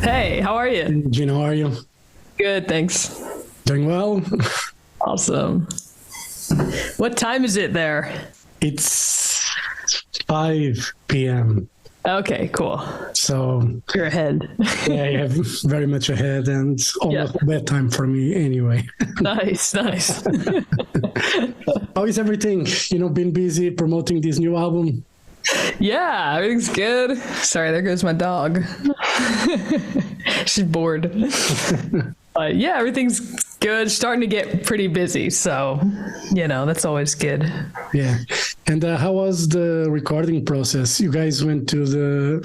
Hey, how are you? Gina, how are you? Good, thanks. Doing well? Awesome. What time is it there? It's 5 p.m. Okay, cool. So, You're ahead. yeah, I have very much ahead and it's almost bedtime for me anyway. Nice. How is everything? Been busy promoting this new album? Yeah, everything's good. Sorry, there goes my dog. She's bored. But yeah, everything's good. Starting to get pretty busy. So, that's always good. Yeah. And how was the recording process? You guys went to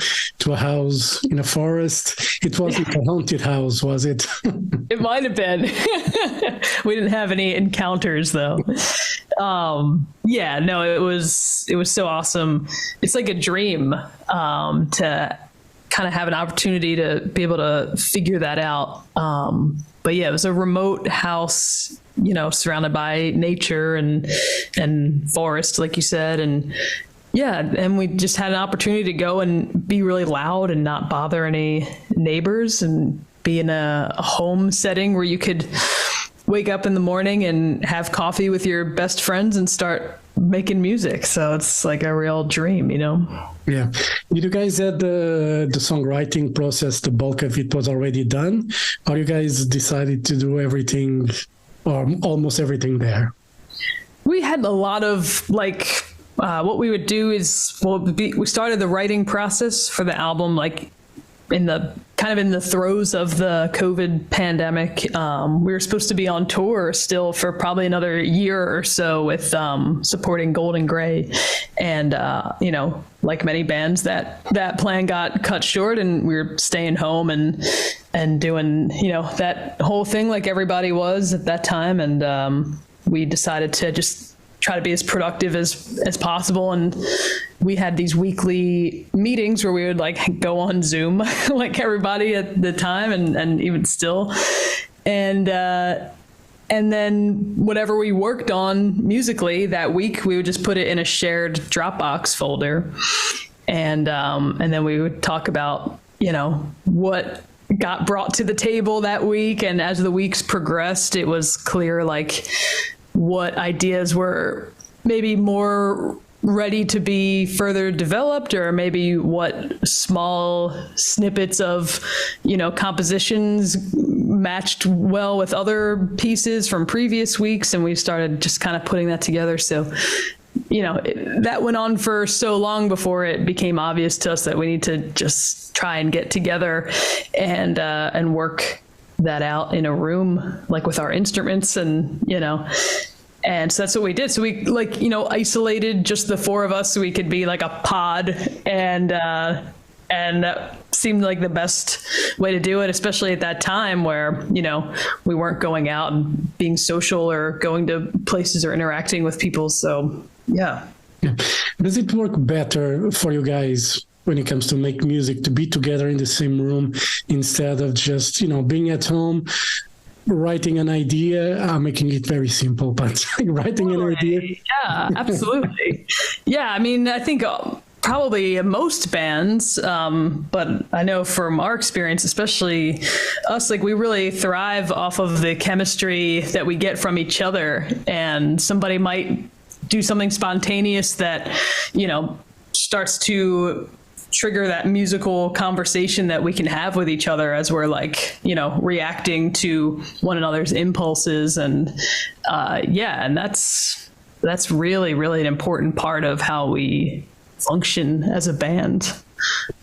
a house in a forest. It wasn't a haunted house, was it? It might have been. We didn't have any encounters though. It was so awesome. It's like a dream to kind of have an opportunity to be able to figure that out. But yeah, it was a remote house, surrounded by nature and forest, like you said. And we just had an opportunity to go and be really loud and not bother any neighbors and be in a home setting where you could wake up in the morning and have coffee with your best friends and start making music. So it's like a real dream, Yeah. Did you guys had the songwriting process, the bulk of it was already done? Or you guys decided to do everything or almost everything there? We had a lot of what we would do is we started the writing process for the album in the throes of the COVID pandemic. We were supposed to be on tour still for probably another year or so with supporting Golden Gray. And, like many bands, that plan got cut short and we were staying home and doing, that whole thing like everybody was at that time. And we decided to just try to be as productive as possible. And we had these weekly meetings where we would go on Zoom, like everybody at the time and even still. And then whatever we worked on musically that week, we would just put it in a shared Dropbox folder. And then we would talk about, what got brought to the table that week. And as the weeks progressed, it was clear, what ideas were maybe more ready to be further developed, or maybe what small snippets of, compositions matched well with other pieces from previous weeks. And we started just kind of putting that together. So, that went on for so long before it became obvious to us that we need to just try and get together and work that out in a room, with our instruments and so that's what we did. So we isolated just the four of us so we could be like a pod, and that seemed like the best way to do it, especially at that time where, we weren't going out and being social or going to places or interacting with people. So, yeah. Does it work better for you guys when it comes to make music to be together in the same room instead of just, being at home, writing an idea, making it very simple, but writing an idea? Yeah, absolutely. Yeah, I mean, I think probably most bands, but I know from our experience, especially us, we really thrive off of the chemistry that we get from each other. And somebody might do something spontaneous that, starts to trigger that musical conversation that we can have with each other as we're reacting to one another's impulses. And and that's really, really an important part of how we function as a band.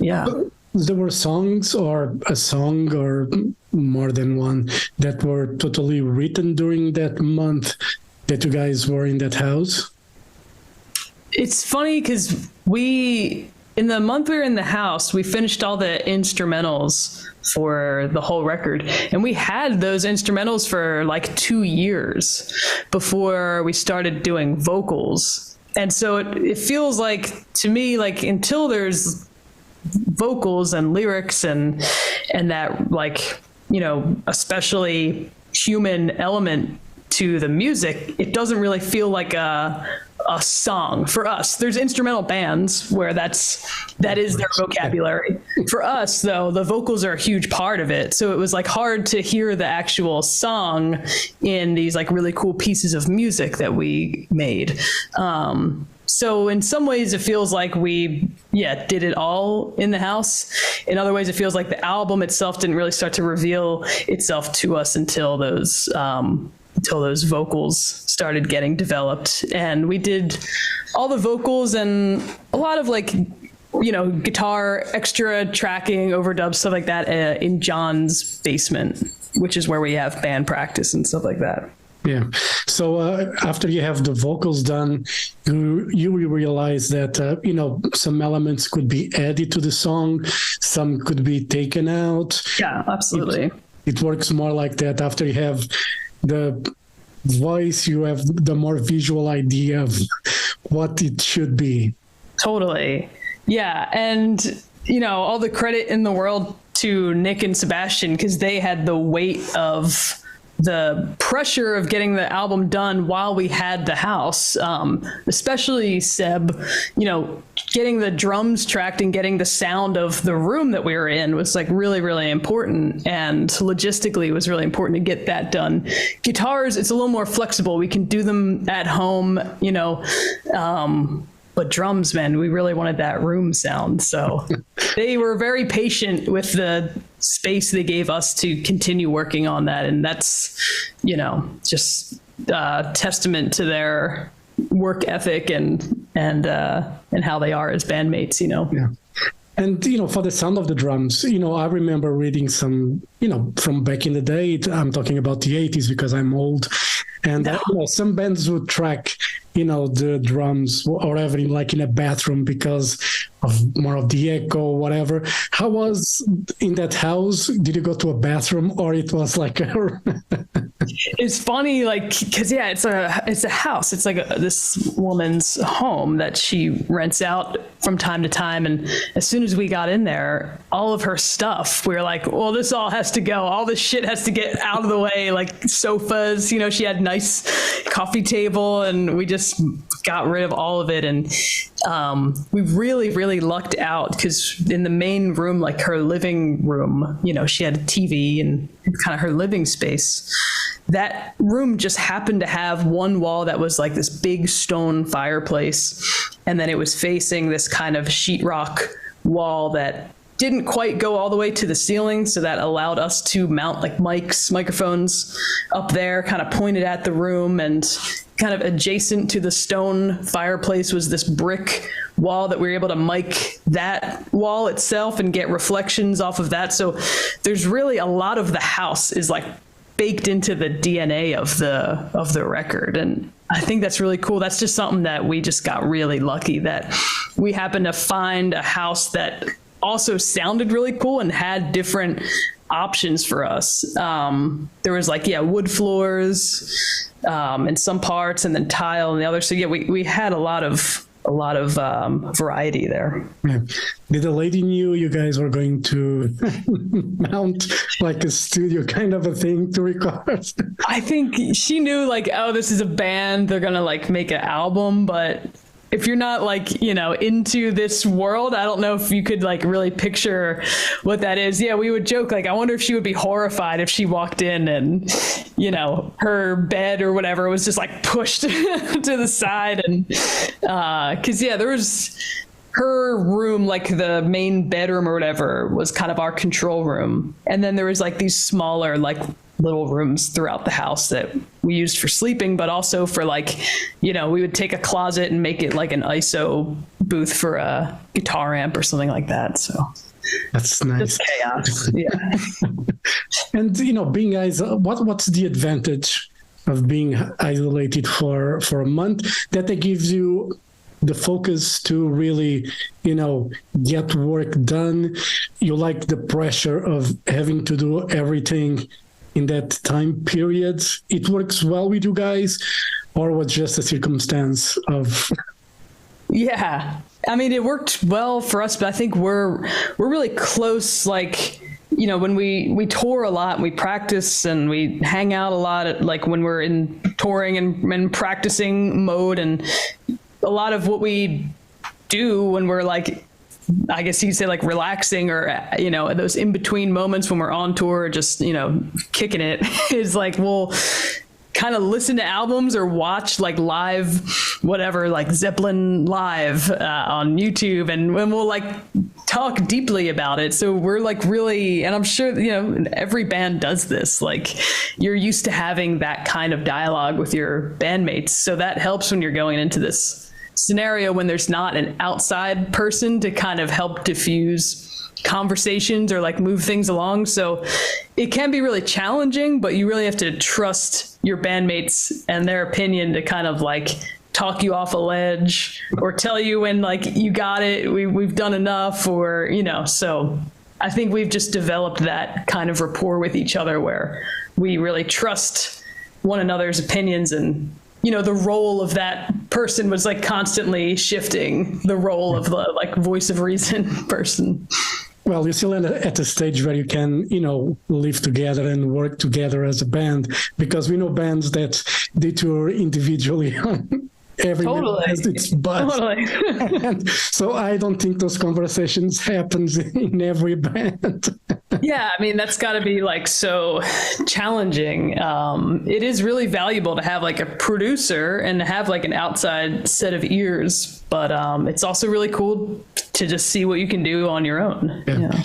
Yeah. There were songs or a song or more than one that were totally written during that month that you guys were in that house? It's funny because in the month we were in the house, we finished all the instrumentals for the whole record. And we had those instrumentals for 2 years before we started doing vocals. And so it feels to me, until there's vocals and lyrics and that especially human element to the music, it doesn't really feel like a a song for us. There's instrumental bands where that is their vocabulary. For us, though, the vocals are a huge part of it. So it was like hard to hear the actual song in these like really cool pieces of music that we made. So in some ways it feels like we, did it all in the house. In other ways, it feels like the album itself didn't really start to reveal itself to us until those vocals started getting developed. And we did all the vocals and a lot of like, guitar, extra tracking, overdubs, stuff like that in John's basement, which is where we have band practice and stuff like that. Yeah. So after you have the vocals done, you realize that, some elements could be added to the song, some could be taken out. Yeah, absolutely. It works more like that. After you have the voice, you have the more visual idea of what it should be. Totally. Yeah. And, all the credit in the world to Nick and Sebastian, because they had the weight of the pressure of getting the album done while we had the house, especially Seb, getting the drums tracked and getting the sound of the room that we were in was like really, really important. And logistically it was really important to get that done. Guitars, it's a little more flexible. We can do them at home, but drums, man, we really wanted that room sound. So they were very patient with the space they gave us to continue working on that. And that's, just testament to their work ethic and how they are as bandmates, Yeah. And, for the sound of the drums, I remember reading some, from back in the day, I'm talking about the 80s because I'm old. And some bands would track, the drums or whatever, like in a bathroom because of more of the echo, whatever. How was in that house? Did you go to a bathroom or it was like a... It's funny, like, because it's a house. It's like this woman's home that she rents out from time to time. And as soon as we got in there, all of her stuff, we were like, well, this all has to go. All this shit has to get out of the way, like sofas. She had a nice coffee table, and we just got rid of all of it. And we really, really lucked out because in the main room, like her living room, she had a TV and kind of her living space. That room just happened to have one wall that was like this big stone fireplace. And then it was facing this kind of sheetrock wall that didn't quite go all the way to the ceiling. So that allowed us to mount like microphones up there, kind of pointed at the room, and kind of adjacent to the stone fireplace was this brick wall that we were able to mic that wall itself and get reflections off of that. So there's really a lot of the house is like baked into the DNA of the record. And I think that's really cool. That's just something that we just got really lucky that we happened to find a house that also sounded really cool and had different options for us. There was like, wood floors in some parts and then tile in the other. So we had a lot of variety there. Yeah. Did the lady knew you guys were going to mount like a studio kind of a thing to record? I think she knew like, oh, this is a band. They're going to like make an album. But if you're not like, into this world, I don't know if you could like really picture what that is. Yeah, we would joke like, I wonder if she would be horrified if she walked in and, her bed or whatever was just like pushed to the side. And because, there was her room, like the main bedroom or whatever was kind of our control room. And then there was like these smaller, like little rooms throughout the house that we used for sleeping, but also for like, we would take a closet and make it like an ISO booth for a guitar amp or something like that. So that's nice. Just chaos. Yeah. And being what's the advantage of being isolated for a month? That it gives you the focus to really, get work done. You like the pressure of having to do everything in that time period. It works well with you guys, or was just a circumstance of... Yeah, I mean, it worked well for us, but I think we're really close. Like, when we tour a lot and we practice and we hang out a lot, like when we're in touring and practicing mode, and lot of what we do when we're like, I guess you'd say like relaxing or, you know, those in between moments when we're on tour, just, you know, kicking it is like, we'll kind of listen to albums or watch like live, whatever, like Zeppelin live on YouTube, and we'll like talk deeply about it. So we're like really, and I'm sure, you know, every band does this, like you're used to having that kind of dialogue with your bandmates. So that helps when you're going into this scenario when there's not an outside person to kind of help diffuse conversations or like move things along. So it can be really challenging, but you really have to trust your bandmates and their opinion to kind of like talk you off a ledge or tell you when like you got it, we've done enough, or, you know. So I think we've just developed that kind of rapport with each other where we really trust one another's opinions, and, you know, the role of that person was like constantly shifting, the role of the like voice of reason person. Well, you're still at a stage where you can, you know, live together and work together as a band, because we know bands that they tour individually. Every totally. has its buzz. Totally. And so I don't think those conversations happens in every band. Yeah, I mean, that's got to be like so challenging. It is really valuable to have like a producer and to have like an outside set of ears, but it's also really cool to just see what you can do on your own. Yeah.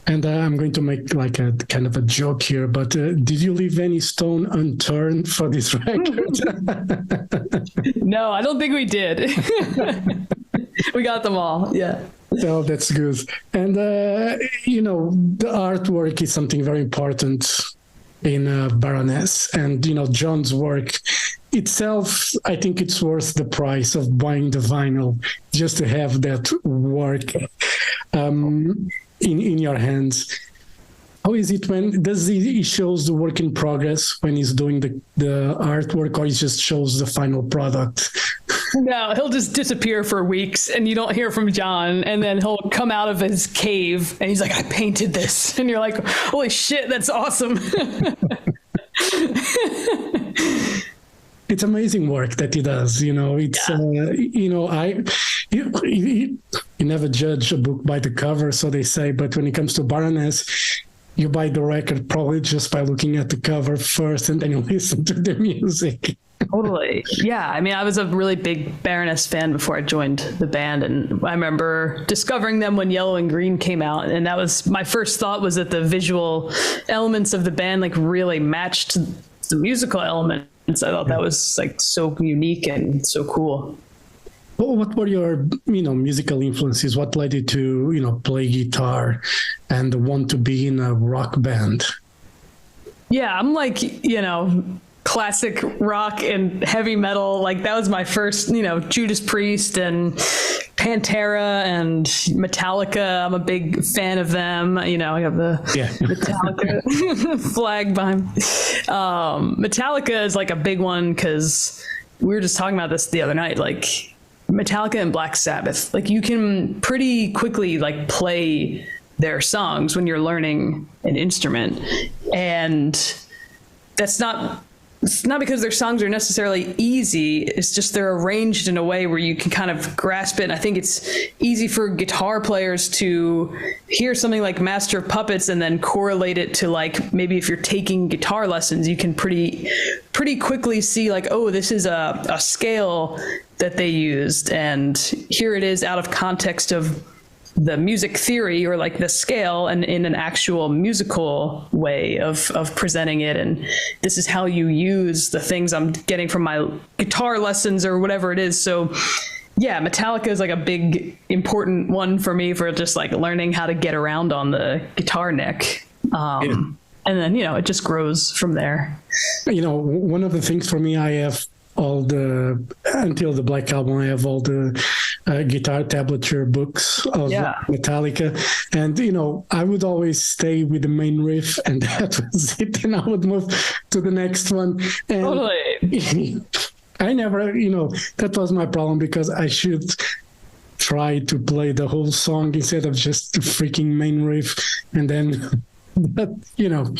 And I'm going to make like a kind of a joke here, but did you leave any stone unturned for this record? No, I don't think we did. We got them all. Yeah. Oh, that's good. And, you know, the artwork is something very important in Baroness. And, you know, John's work itself, I think it's worth the price of buying the vinyl just to have that work in your hands. How is it when he shows the work in progress when he's doing the artwork, or he just shows the final product? No, he'll just disappear for weeks and you don't hear from John, and then he'll come out of his cave and he's like, I painted this, and you're like, holy shit, that's awesome. It's amazing work that he does, you know. It's you know, you never judge a book by the cover, so they say, but when it comes to Baroness, you buy the record probably just by looking at the cover first, and then you listen to the music. Totally. Yeah. I mean, I was a really big Baroness fan before I joined the band, and I remember discovering them when Yellow and Green came out, and that was my first thought, was that the visual elements of the band like really matched the musical elements. I thought that was like so unique and so cool. What were your, you know, musical influences? What led you to, you know, play guitar and want to be in a rock band? Yeah, I'm like, you know, classic rock and heavy metal. Like that was my first, you know, Judas Priest and Pantera and Metallica. I'm a big fan of them. You know, I have the Metallica flag behind me. Metallica is like a big one because we were just talking about this the other night. Like Metallica and Black Sabbath, like you can pretty quickly like play their songs when you're learning an instrument, and it's not because their songs are necessarily easy. It's just they're arranged in a way where you can kind of grasp it. And I think it's easy for guitar players to hear something like Master of Puppets and then correlate it to like, maybe if you're taking guitar lessons, you can pretty quickly see like, oh, this is a scale that they used. And here it is out of context of the music theory or like the scale, and in an actual musical way of presenting it. And this is how you use the things I'm getting from my guitar lessons or whatever it is. So yeah, Metallica is like a big important one for me for just like learning how to get around on the guitar neck. And then, you know, it just grows from there. You know, one of the things for me, I have until the Black Album, I have all the guitar tablature books of Metallica. And, you know, I would always stay with the main riff and that was it. And I would move to the next one. And totally. I never, you know, that was my problem, because I should try to play the whole song instead of just the freaking main riff. And then, but, you know,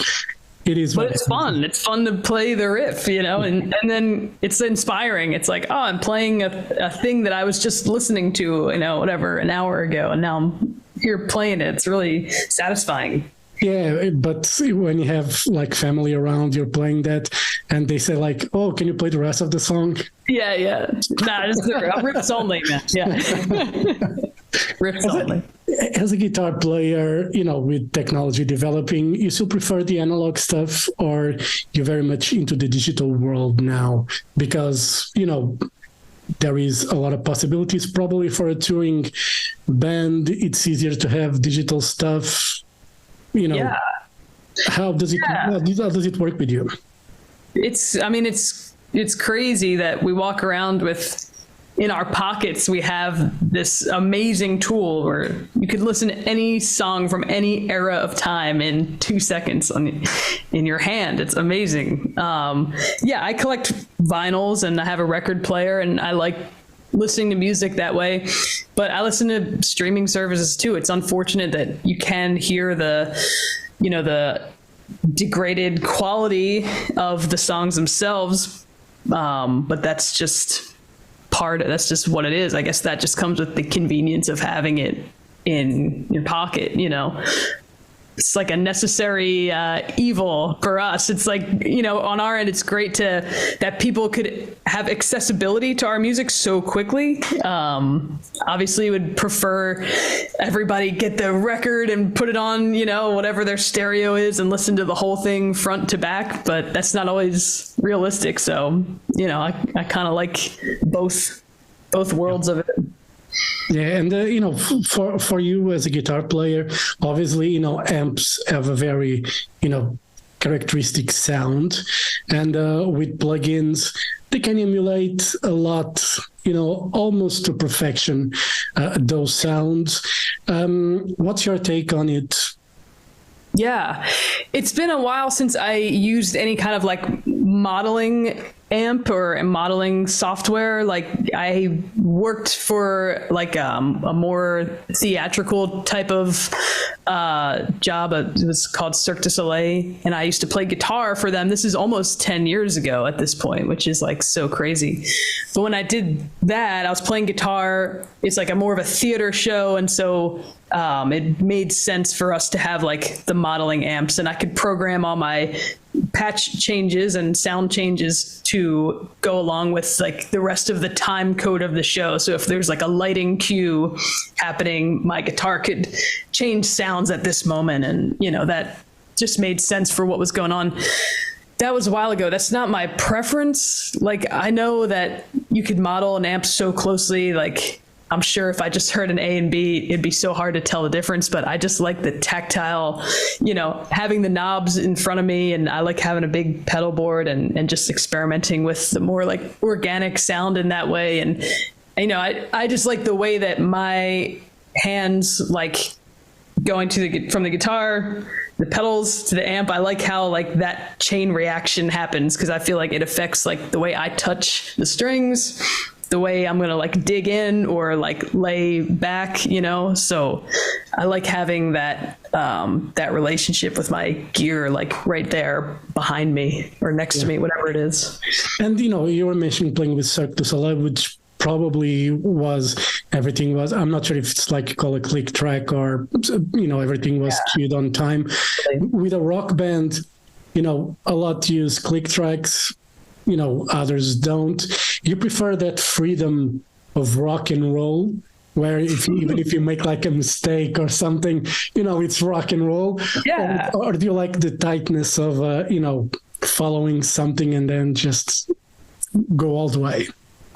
It is, but it's fun. It's fun to play the riff, and then it's inspiring. It's like, oh, I'm playing a thing that I was just listening to, whatever, an hour ago, and now I'm here playing it. It's really satisfying. Yeah, but when you have like family around, you're playing that, and they say like, "Oh, can you play the rest of the song?" Yeah. Nah, it's riffs only, man. Yeah, riffs only. As a guitar player, with technology developing, you still prefer the analog stuff, or you're very much into the digital world now? Because there is a lot of possibilities probably for a touring band. It's easier to have digital stuff. Yeah. How does it work with you? It's crazy that we walk around with, in our pockets, we have this amazing tool where you could listen to any song from any era of time in 2 seconds in your hand. It's amazing. I collect vinyls and I have a record player, and I like listening to music that way, but I listen to streaming services too. It's unfortunate that you can hear the degraded quality of the songs themselves. But that's just that's just what it is. I guess that just comes with the convenience of having it in your pocket, It's like a necessary evil for us. It's like, on our end, it's great that people could have accessibility to our music so quickly. Obviously, would prefer everybody get the record and put it on, whatever their stereo is, and listen to the whole thing front to back. But that's not always realistic. So, I kind of like both worlds of it. Yeah, and for you as a guitar player, obviously, amps have a very, characteristic sound, and with plugins, they can emulate a lot, almost to perfection, those sounds. What's your take on it? Yeah, it's been a while since I used any kind of like modeling amp or modeling software. Like I worked for like a more theatrical type of job. It was called Cirque du Soleil, and I used to play guitar for them. This is almost 10 years ago at this point, which is like so crazy. But when I did that, I was playing guitar. It's like a more of a theater show, and so it made sense for us to have like the modeling amps, and I could program all my patch changes and sound changes to go along with like the rest of the time code of the show. So if there's like a lighting cue happening, my guitar could change sounds at this moment, and that just made sense for what was going on. That was a while ago. That's not my preference. Like I know that you could model an amp so closely, like I'm sure if I just heard an A and B, it'd be so hard to tell the difference, but I just like the tactile, having the knobs in front of me, and I like having a big pedal board and just experimenting with the more like organic sound in that way. And, I just like the way that my hands, like going from the guitar, the pedals to the amp. I like how like that chain reaction happens, because I feel like it affects like the way I touch the strings, the way I'm going to like dig in or like lay back, so I like having that, that relationship with my gear, like right there behind me or next to me, whatever it is. And, you were mentioning playing with Cirque du Soleil, which probably everything was, I'm not sure if it's like call a click track or, everything was cued on time. With a rock band, a lot use click tracks, others don't. You prefer that freedom of rock and roll, where even if you make like a mistake or something, it's rock and roll? Yeah. Or do you like the tightness of, following something and then just go all the way?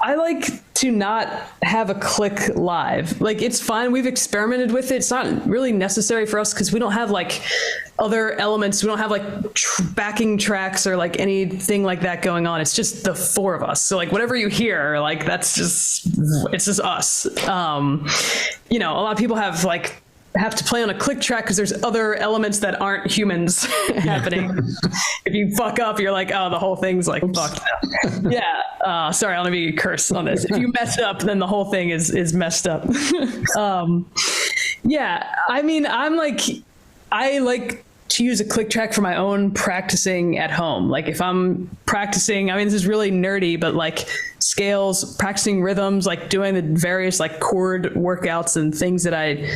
I like to not have a click live. Like it's fine. We've experimented with it. It's not really necessary for us because we don't have like other elements. We don't have like backing tracks or like anything like that going on. It's just the four of us. So like whatever you hear, like it's just us. A lot of people have to play on a click track because there's other elements that aren't humans happening. If you fuck up, you're like, oh, the whole thing's like fucked up. Yeah. Sorry, I'm gonna be cursed on this. If you mess up, then the whole thing is messed up. Yeah. I mean, I like to use a click track for my own practicing at home. Like if I'm practicing, I mean, this is really nerdy, but like scales, practicing rhythms, like doing the various like chord workouts and things that I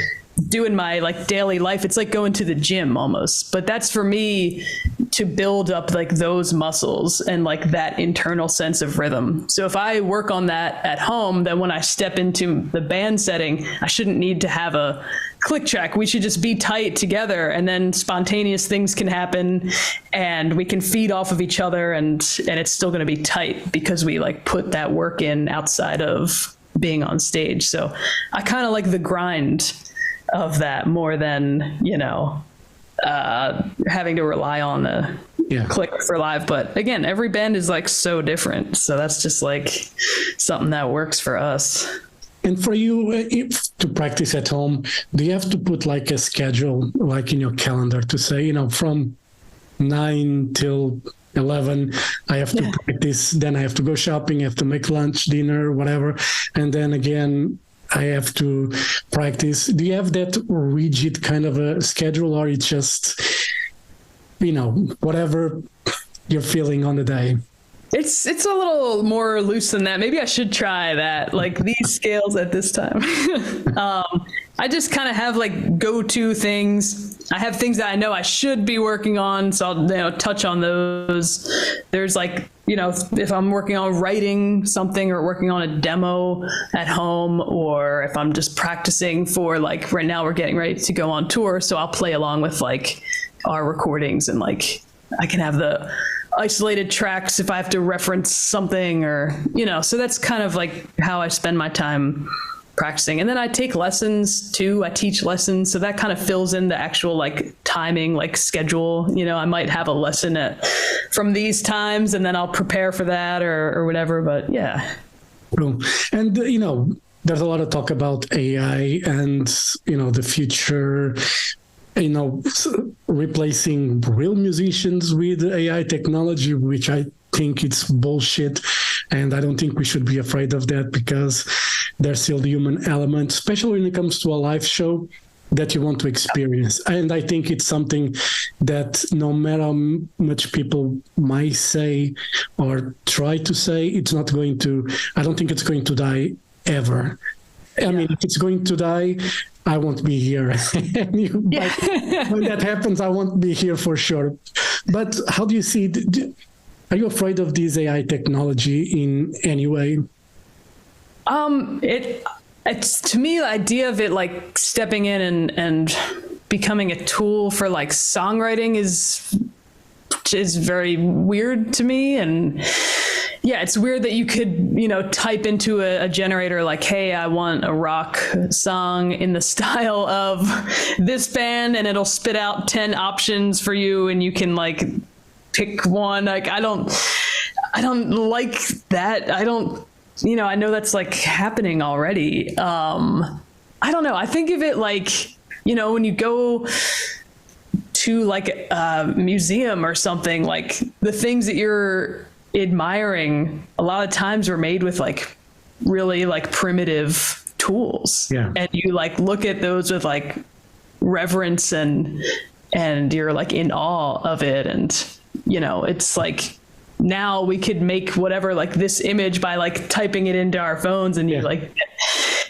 do in my like daily life. It's like going to the gym almost, but that's for me to build up like those muscles and like that internal sense of rhythm. So if I work on that at home, then when I step into the band setting, I shouldn't need to have a click track. We should just be tight together, and then spontaneous things can happen and we can feed off of each other, and it's still going to be tight because we like put that work in outside of being on stage. So I kind of like the grind of that more than, you know, having to rely on the click for live. But again, every band is like so different. So that's just like something that works for us. And for you, if to practice at home, do you have to put like a schedule, like in your calendar to say, you know, from 9 till 11, I have to practice, then I have to go shopping, I have to make lunch, dinner, whatever. And then again, I have to practice. Do you have that rigid kind of a schedule, or it's just, you know, whatever you're feeling on the day? It's a little more loose than that. Maybe I should try that, like these scales at this time. I just kind of have like go-to things. I have things that I know I should be working on, so I'll, you know, touch on those. There's like, you know, if I'm working on writing something or working on a demo at home, or if I'm just practicing for like, right now we're getting ready to go on tour, so I'll play along with like our recordings, and like I can have the isolated tracks if I have to reference something, or, you know, so that's kind of like how I spend my time practicing. And then I take lessons too. I teach lessons. So that kind of fills in the actual like timing, like schedule. You know, I might have a lesson from these times, and then I'll prepare for that or whatever. But yeah. Cool. And, you know, there's a lot of talk about AI and, you know, the future, you know, replacing real musicians with AI technology, which I think it's bullshit. And I don't think we should be afraid of that, because there's still the human element, especially when it comes to a live show that you want to experience. And I think it's something that no matter how much people might say or try to say, it's not going to, I don't think it's going to die ever. I mean, if it's going to die, I won't be here. When that happens, I won't be here for sure. But how do you see, are you afraid of this AI technology in any way? It's to me, the idea of it like stepping in and becoming a tool for like songwriting is very weird to me. And yeah, it's weird that you could, you know, type into a generator like, hey, I want a rock song in the style of this band, and it'll spit out 10 options for you, and you can like pick one. Like, I don't like that. I don't, you know, I know that's like happening already. I don't know. I think of it like, you know, when you go to like a museum or something, like the things that you're admiring a lot of times were made with like really like primitive tools. Yeah. And you like look at those with like reverence, and you're like in awe of it. And, you know, it's like, now we could make whatever, like this image by like typing it into our phones, and you like,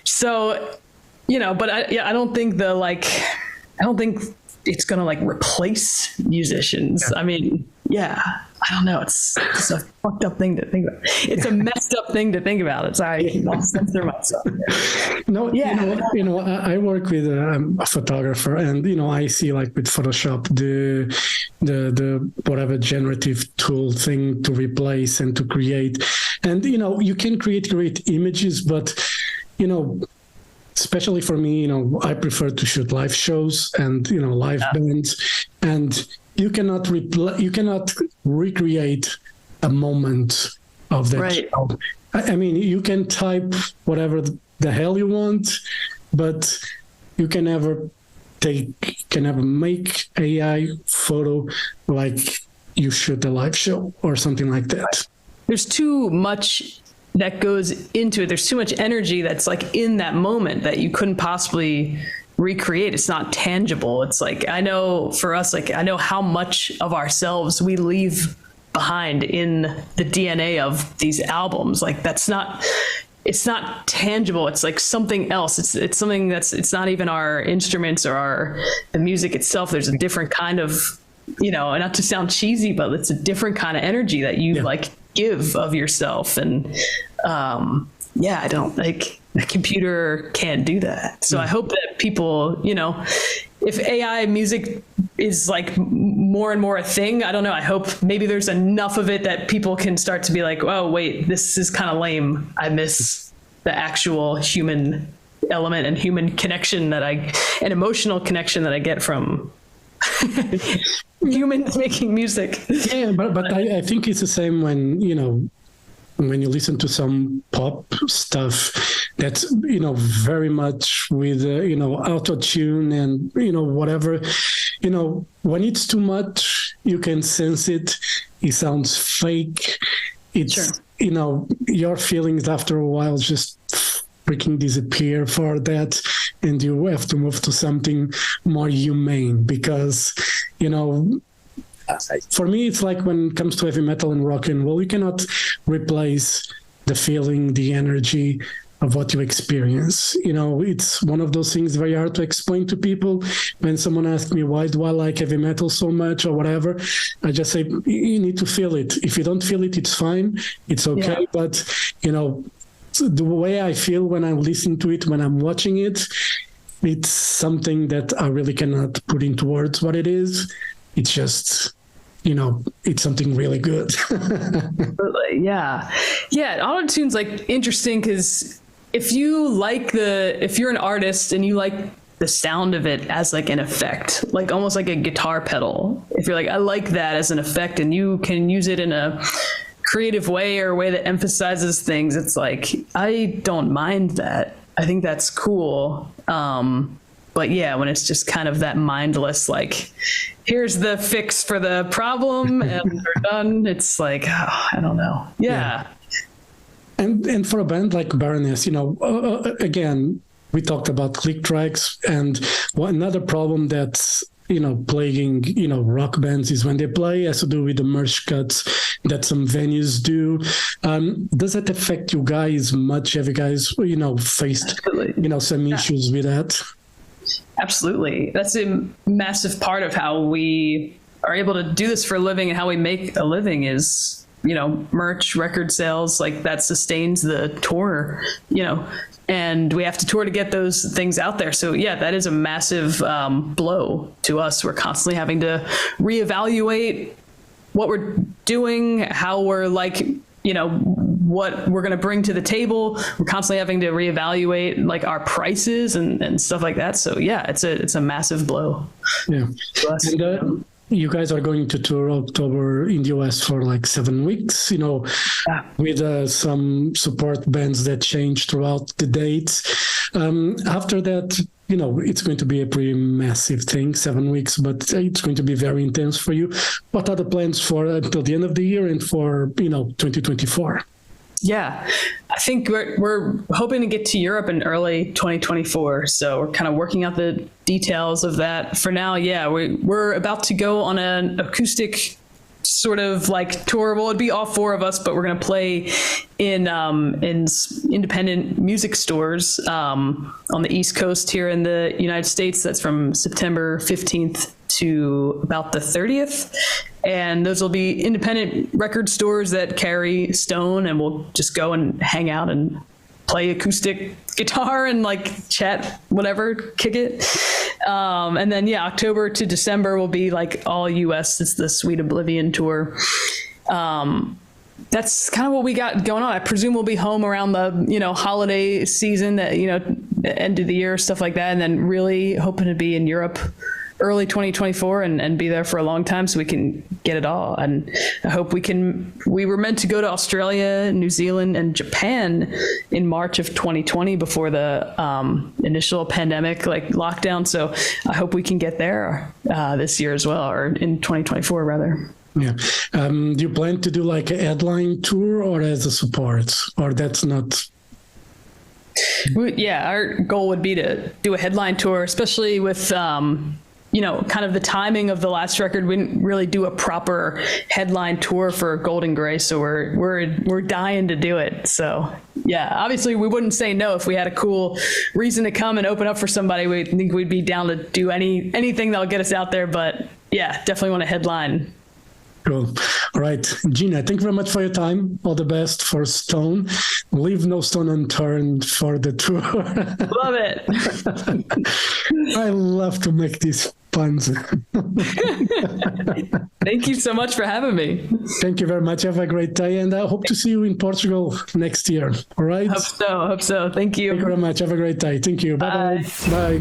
so, you know, but I don't think it's going to like replace musicians. Yeah. I mean, I don't know. It's a fucked up thing to think about. It's a messed up thing to think about. It's I'll censor myself. No, you know, I work with a photographer, and, you know, I see like with Photoshop, the whatever generative tool thing to replace and to create. And, you know, you can create great images, but, you know, especially for me, you know, I prefer to shoot live shows and, you know, live bands, and you cannot recreate a moment of that show. I mean, you can type whatever the hell you want, but you can never make AI photo like you shoot a live show or something like that. There's too much that goes into it. There's too much energy that's like in that moment that you couldn't possibly recreate. It's not tangible. It's like, I know for us, like, I know how much of ourselves we leave behind in the DNA of these albums. Like, it's not tangible. It's like something else. It's something it's not even our instruments or the music itself. There's a different kind of, and not to sound cheesy, but it's a different kind of energy that you like give of yourself. And I don't like, a computer can't do that. So I hope that people, if AI music is like more and more a thing, I don't know. I hope maybe there's enough of it that people can start to be like, oh, wait, this is kind of lame. I miss the actual human element and human connection an emotional connection that I get from humans making music. Yeah, but I think it's the same when, when you listen to some pop stuff that's, very much with, auto-tune and, whatever, when it's too much, you can sense it. It sounds fake. It's, your feelings after a while just freaking disappear for that. And you have to move to something more humane because, for me, it's like when it comes to heavy metal and rock and roll, you cannot replace the feeling, the energy of what you experience. It's one of those things very hard to explain to people. When someone asks me, why do I like heavy metal so much or whatever, I just say, you need to feel it. If you don't feel it, it's fine. It's okay. Yeah. But, the way I feel when I listen to it, when I'm watching it, it's something that I really cannot put into words what it is. It's just, it's something really good. Yeah. Auto-tune's like interesting because if you're an artist and you like the sound of it as like an effect, like almost like a guitar pedal, if you're like, I like that as an effect and you can use it in a creative way or a way that emphasizes things, it's like, I don't mind that. I think that's cool. But yeah, when it's just kind of that mindless, like, here's the fix for the problem and we're done. It's like, I don't know. Yeah. And for a band like Baroness, again, we talked about click tracks, and another problem that's, plaguing, rock bands is when they play has to do with the merge cuts that some venues do. Does that affect you guys much? Have you guys, faced, some issues with that? Absolutely. That's a massive part of how we are able to do this for a living and how we make a living is, merch, record sales, like that sustains the tour, and we have to tour to get those things out there. So yeah, that is a massive blow to us. We're constantly having to reevaluate what we're doing, how we're like, what we're going to bring to the table. We're constantly having to reevaluate like our prices and stuff like that. So yeah, it's a massive blow. Yeah. To us. And, you guys are going to tour October in the US for like 7 weeks, with some support bands that change throughout the dates. After that, it's going to be a pretty massive thing, 7 weeks, but it's going to be very intense for you. What are the plans for until the end of the year and for, 2024? Yeah, I think we're hoping to get to Europe in early 2024. So we're kind of working out the details of that. For now, yeah, we're about to go on an acoustic sort of like tour. Well, it'd be all four of us, but we're going to play in independent music stores on the East Coast here in the United States. That's from September 15th to about the 30th. And those will be independent record stores that carry Stone, and we'll just go and hang out and play acoustic guitar and like chat, whatever, kick it. And then, yeah, October to December will be like all US. It's the Sweet Oblivion tour. That's kind of what we got going on. I presume we'll be home around the, holiday season, that, end of the year, stuff like that. And then really hoping to be in Europe early 2024 and be there for a long time so we can get it all. And I hope we were meant to go to Australia, New Zealand, and Japan in March of 2020 before the initial pandemic like lockdown. So I hope we can get there this year as well, or in 2024 rather. Yeah. Do you plan to do like a headline tour or as a support, or that's not? Yeah, our goal would be to do a headline tour, especially with, kind of the timing of the last record. We didn't really do a proper headline tour for Golden Gray, so we're dying to do it. So yeah, obviously we wouldn't say no if we had a cool reason to come and open up for somebody. We think we'd be down to do anything that'll get us out there. But yeah, definitely want to headline. Cool. All right, Gina, thank you very much for your time. All the best for Stone. Leave no stone unturned for the tour. Love it. I love to make these puns. Thank you so much for having me. Thank you very much. Have a great day, and I hope to see you in Portugal next year. All right? Hope so. Thank you. Thank you very much. Have a great day. Thank you. Bye-bye. Bye.